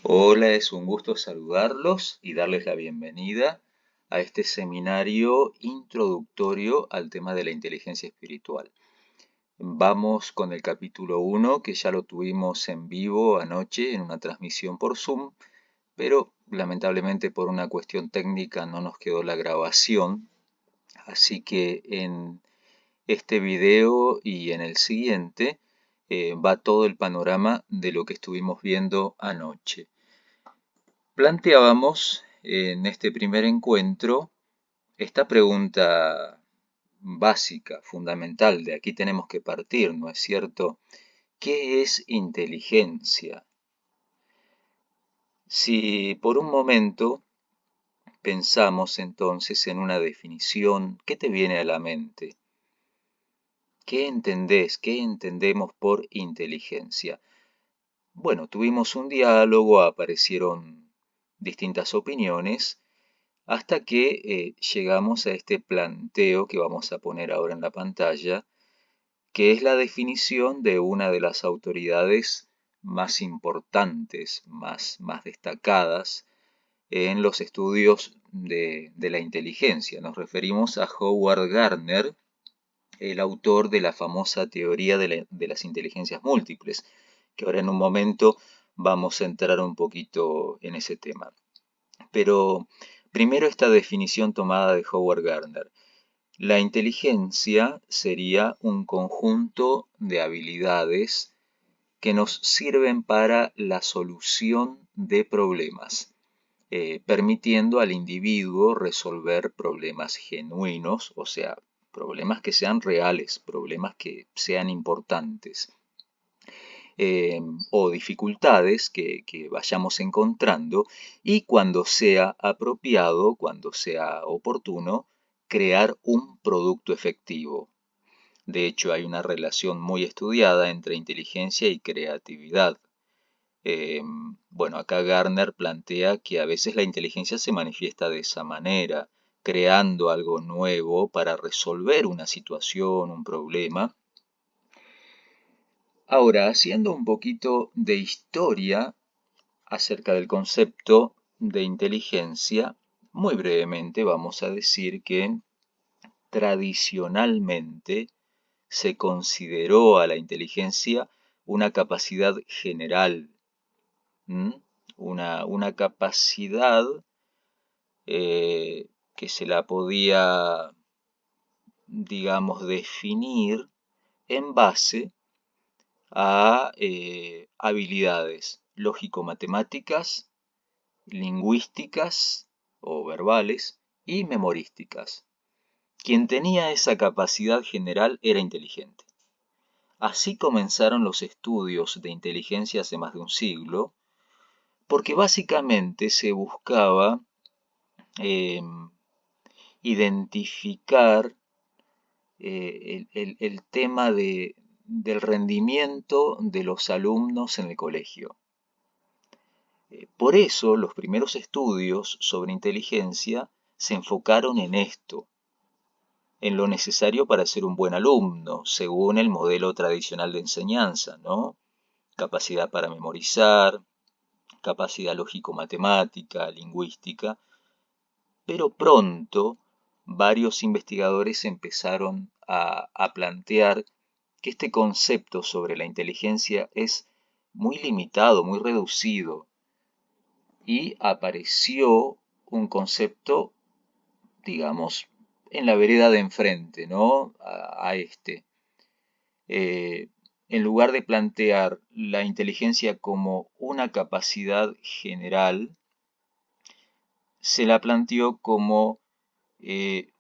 Hola, es un gusto saludarlos y darles la bienvenida a este seminario introductorio al tema de la inteligencia espiritual. Vamos con el capítulo 1, que ya lo tuvimos en vivo anoche en una transmisión por Zoom, pero lamentablemente por una cuestión técnica no nos quedó la grabación, así que en este video y en el siguiente va todo el panorama de lo que estuvimos viendo anoche. Planteábamos en este primer encuentro esta pregunta básica, fundamental, de aquí tenemos que partir, ¿no es cierto? ¿Qué es inteligencia? Si por un momento pensamos entonces en una definición, ¿qué te viene a la mente? ¿Qué entendés? ¿Qué entendemos por inteligencia? Bueno, tuvimos un diálogo, aparecieron distintas opiniones, hasta que llegamos a este planteo que vamos a poner ahora en la pantalla, que es la definición de una de las autoridades más importantes, más destacadas en los estudios de la inteligencia. Nos referimos a Howard Gardner, el autor de la famosa teoría de las inteligencias múltiples, que ahora en un momento vamos a entrar un poquito en ese tema. Pero primero esta definición tomada de Howard Gardner. La inteligencia sería un conjunto de habilidades que nos sirven para la solución de problemas, permitiendo al individuo resolver problemas genuinos, o sea, problemas que sean reales, problemas que sean importantes, o dificultades que vayamos encontrando, y cuando sea apropiado, cuando sea oportuno, crear un producto efectivo. De hecho, hay una relación muy estudiada entre inteligencia y creatividad. Bueno, acá Gardner plantea que a veces la inteligencia se manifiesta de esa manera, creando algo nuevo para resolver una situación, un problema. Ahora, haciendo un poquito de historia acerca del concepto de inteligencia, muy brevemente vamos a decir que tradicionalmente se consideró a la inteligencia una capacidad general, una capacidad que se la podía, digamos, definir en base a habilidades lógico-matemáticas, lingüísticas o verbales y memorísticas. Quien tenía esa capacidad general era inteligente. Así comenzaron los estudios de inteligencia hace más de un siglo, porque básicamente se buscaba eh, identificar el tema del rendimiento de los alumnos en el colegio. Por eso los primeros estudios sobre inteligencia se enfocaron en esto, en lo necesario para ser un buen alumno, según el modelo tradicional de enseñanza, ¿no? Capacidad para memorizar, capacidad lógico-matemática, lingüística, pero pronto varios investigadores empezaron a plantear que este concepto sobre la inteligencia es muy limitado, muy reducido, y apareció un concepto, digamos, en la vereda de enfrente, ¿no? A este. Eh, en lugar de plantear la inteligencia como una capacidad general, se la planteó como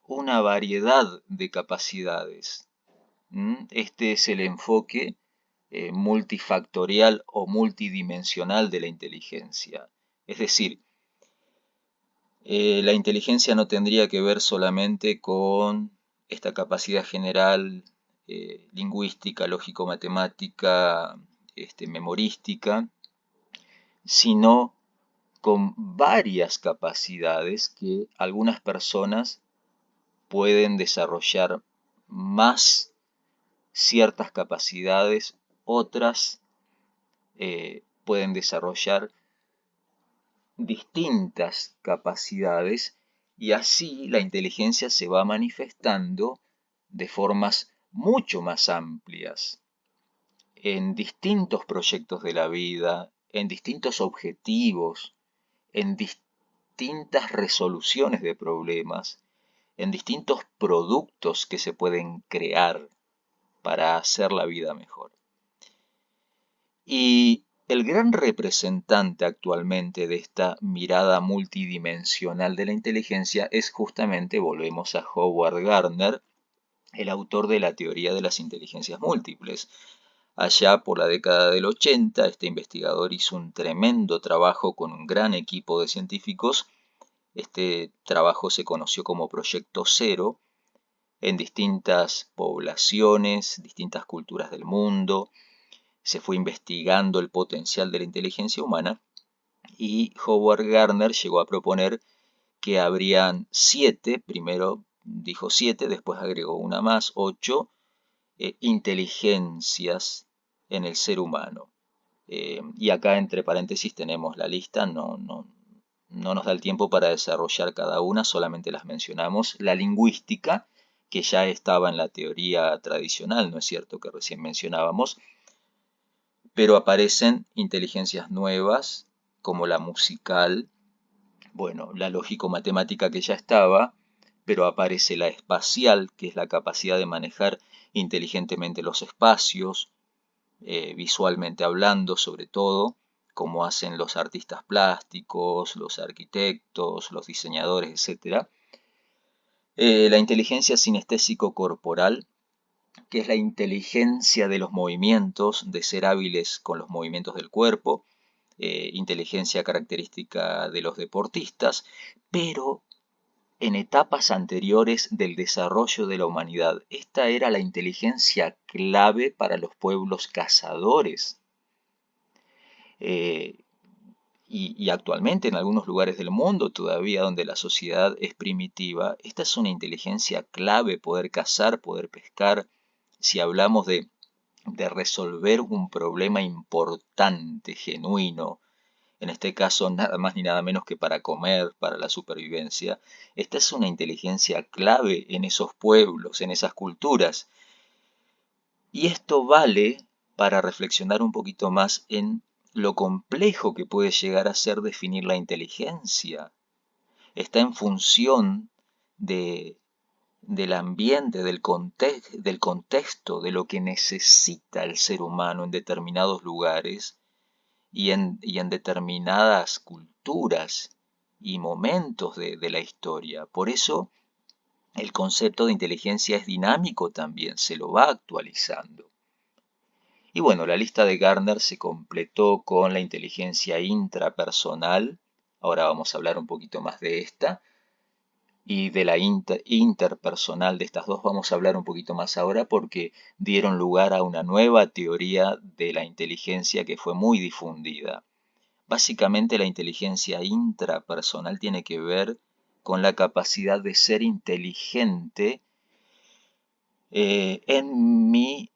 una variedad de capacidades. Este es el enfoque multifactorial o multidimensional de la inteligencia. Es decir, la inteligencia no tendría que ver solamente con esta capacidad general lingüística, lógico-matemática, memorística, sino con varias capacidades que algunas personas pueden desarrollar más ciertas capacidades, otras pueden desarrollar distintas capacidades y así la inteligencia se va manifestando de formas mucho más amplias en distintos proyectos de la vida, en distintos objetivos, en distintas resoluciones de problemas, en distintos productos que se pueden crear para hacer la vida mejor. Y el gran representante actualmente de esta mirada multidimensional de la inteligencia es justamente, volvemos a Howard Gardner, el autor de la teoría de las inteligencias múltiples. Allá por la década del 80, este investigador hizo un tremendo trabajo con un gran equipo de científicos. Este trabajo se conoció como Proyecto Cero en distintas poblaciones, distintas culturas del mundo. Se fue investigando el potencial de la inteligencia humana y Howard Gardner llegó a proponer que habrían 7, primero dijo 7, después agregó una más, 8 inteligencias en el ser humano. Y acá entre paréntesis tenemos la lista, no nos da el tiempo para desarrollar cada una, solamente las mencionamos. La lingüística, que ya estaba en la teoría tradicional, ¿no es cierto?, que recién mencionábamos, pero aparecen inteligencias nuevas, como la musical, bueno, la lógico-matemática que ya estaba, pero aparece la espacial, que es la capacidad de manejar inteligentemente los espacios, visualmente hablando sobre todo, como hacen los artistas plásticos, los arquitectos, los diseñadores, etc. La inteligencia sinestésico-corporal, que es la inteligencia de los movimientos, de ser hábiles con los movimientos del cuerpo, inteligencia característica de los deportistas, pero en etapas anteriores del desarrollo de la humanidad. Esta era la inteligencia clave para los pueblos cazadores. Y actualmente en algunos lugares del mundo todavía donde la sociedad es primitiva, esta es una inteligencia clave, poder cazar, poder pescar. Si hablamos de resolver un problema importante, genuino, en este caso nada más ni nada menos que para comer, para la supervivencia, esta es una inteligencia clave en esos pueblos, en esas culturas. Y esto vale para reflexionar un poquito más en lo complejo que puede llegar a ser definir la inteligencia. Está en función del ambiente, del contexto, de lo que necesita el ser humano en determinados lugares y en determinadas culturas y momentos de la historia. Por eso el concepto de inteligencia es dinámico también, se lo va actualizando. Y bueno, la lista de Gardner se completó con la inteligencia intrapersonal. Ahora vamos a hablar un poquito más de esta. Y de la interpersonal, de estas dos vamos a hablar un poquito más ahora porque dieron lugar a una nueva teoría de la inteligencia que fue muy difundida. Básicamente la inteligencia intrapersonal tiene que ver con la capacidad de ser inteligente en mi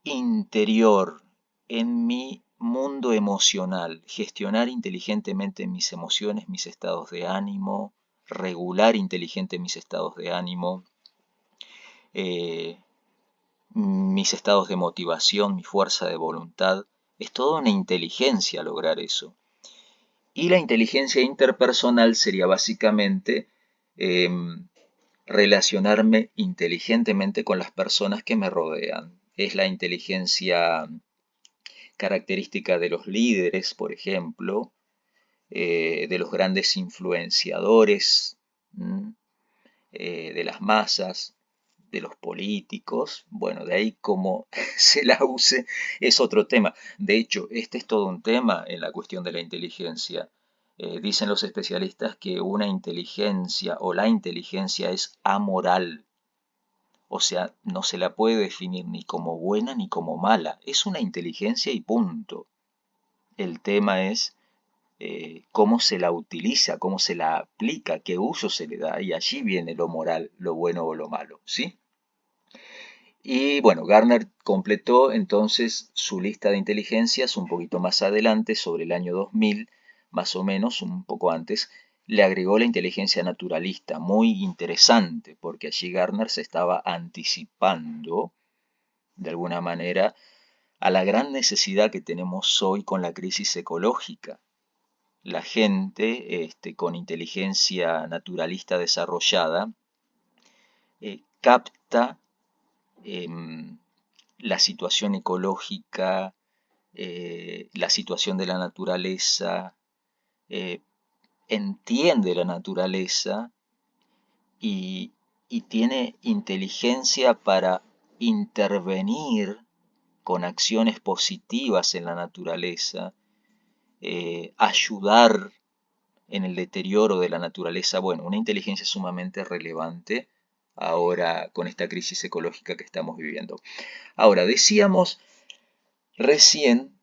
interior, en mi mundo emocional, gestionar inteligentemente mis emociones, mis estados de ánimo, regular inteligentemente mis estados de ánimo, eh, mis estados de motivación, mi fuerza de voluntad. Es toda una inteligencia lograr eso. Y la inteligencia interpersonal sería básicamente relacionarme inteligentemente con las personas que me rodean. Es la inteligencia característica de los líderes, por ejemplo, de los grandes influenciadores, de las masas, de los políticos. Bueno, de ahí cómo se la use es otro tema. De hecho, este es todo un tema en la cuestión de la inteligencia. Dicen los especialistas que una inteligencia o la inteligencia es amoral. O sea, no se la puede definir ni como buena ni como mala. Es una inteligencia y punto. El tema es cómo se la utiliza, cómo se la aplica, qué uso se le da. Y allí viene lo moral, lo bueno o lo malo, ¿sí? Y bueno, Gardner completó entonces su lista de inteligencias un poquito más adelante, sobre el año 2000, más o menos, un poco antes, le agregó la inteligencia naturalista, muy interesante, porque allí Gardner se estaba anticipando, de alguna manera, a la gran necesidad que tenemos hoy con la crisis ecológica. La gente con inteligencia naturalista desarrollada capta la situación ecológica, la situación de la naturaleza, entiende la naturaleza y, y tiene inteligencia para intervenir con acciones positivas en la naturaleza, ayudar en el deterioro de la naturaleza. Bueno, una inteligencia sumamente relevante ahora con esta crisis ecológica que estamos viviendo. Ahora, decíamos recién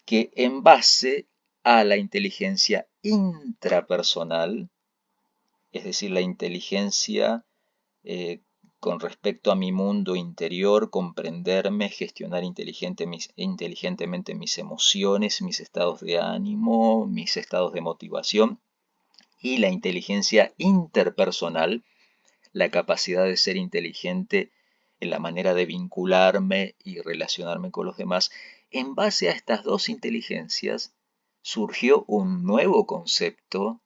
que en base a la inteligencia intrapersonal, es decir, la inteligencia con respecto a mi mundo interior, comprenderme, gestionar inteligentemente mis emociones, mis estados de ánimo, mis estados de motivación, y la inteligencia interpersonal, la capacidad de ser inteligente en la manera de vincularme y relacionarme con los demás. En base a estas dos inteligencias surgió un nuevo concepto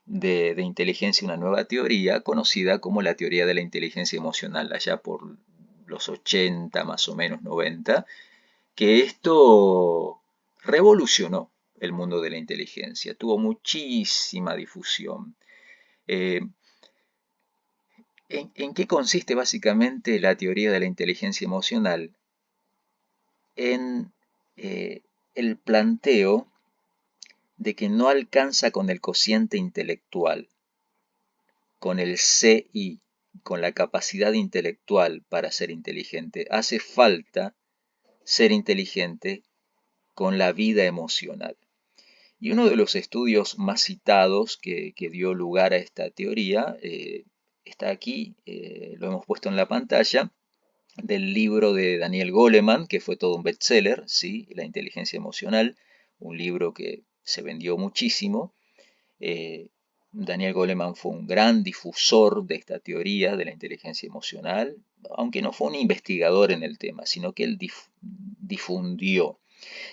de inteligencia, una nueva teoría conocida como la teoría de la inteligencia emocional, allá por los 80, más o menos 90, que esto revolucionó el mundo de la inteligencia, tuvo muchísima difusión. ¿En qué consiste básicamente la teoría de la inteligencia emocional? En el planteo de que no alcanza con el cociente intelectual, con el CI, con la capacidad intelectual para ser inteligente. Hace falta ser inteligente con la vida emocional. Y uno de los estudios más citados que dio lugar a esta teoría está aquí, lo hemos puesto en la pantalla, del libro de Daniel Goleman, que fue todo un bestseller, ¿sí? La inteligencia emocional, un libro que se vendió muchísimo. Daniel Goleman fue un gran difusor de esta teoría de la inteligencia emocional, aunque no fue un investigador en el tema, sino que él difundió.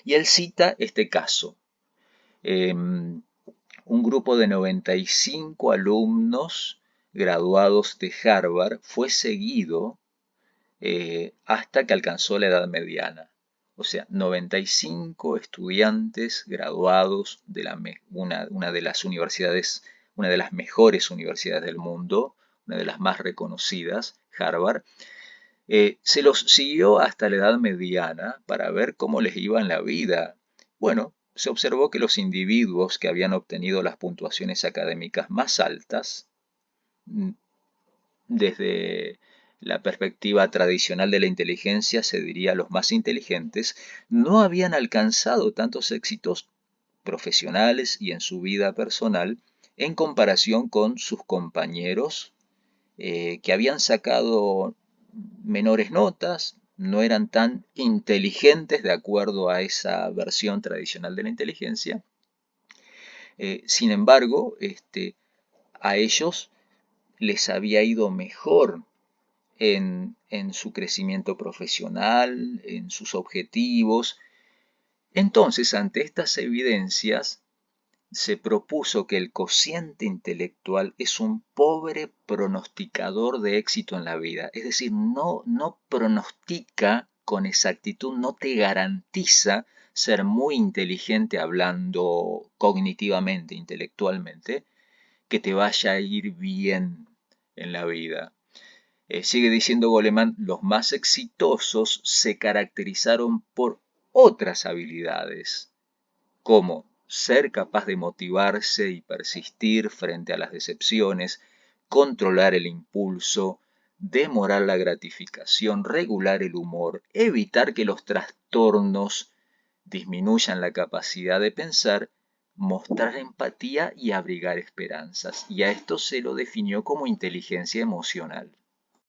Y él cita este caso. Un grupo de 95 alumnos graduados de Harvard fue seguido hasta que alcanzó la edad mediana. O sea, 95 estudiantes graduados de una de las universidades, una de las mejores universidades del mundo, una de las más reconocidas, Harvard, se los siguió hasta la edad mediana para ver cómo les iba en la vida. Bueno, se observó que los individuos que habían obtenido las puntuaciones académicas más altas, desde la perspectiva tradicional de la inteligencia, se diría los más inteligentes, no habían alcanzado tantos éxitos profesionales y en su vida personal en comparación con sus compañeros que habían sacado menores notas, no eran tan inteligentes de acuerdo a esa versión tradicional de la inteligencia. Sin embargo, a ellos les había ido mejor en su crecimiento profesional, en sus objetivos. Entonces, ante estas evidencias, se propuso que el cociente intelectual es un pobre pronosticador de éxito en la vida. Es decir, no pronostica con exactitud, no te garantiza ser muy inteligente hablando cognitivamente, intelectualmente, que te vaya a ir bien en la vida. Sigue diciendo Goleman, los más exitosos se caracterizaron por otras habilidades, como ser capaz de motivarse y persistir frente a las decepciones, controlar el impulso, demorar la gratificación, regular el humor, evitar que los trastornos disminuyan la capacidad de pensar, mostrar empatía y abrigar esperanzas. Y a esto se lo definió como inteligencia emocional.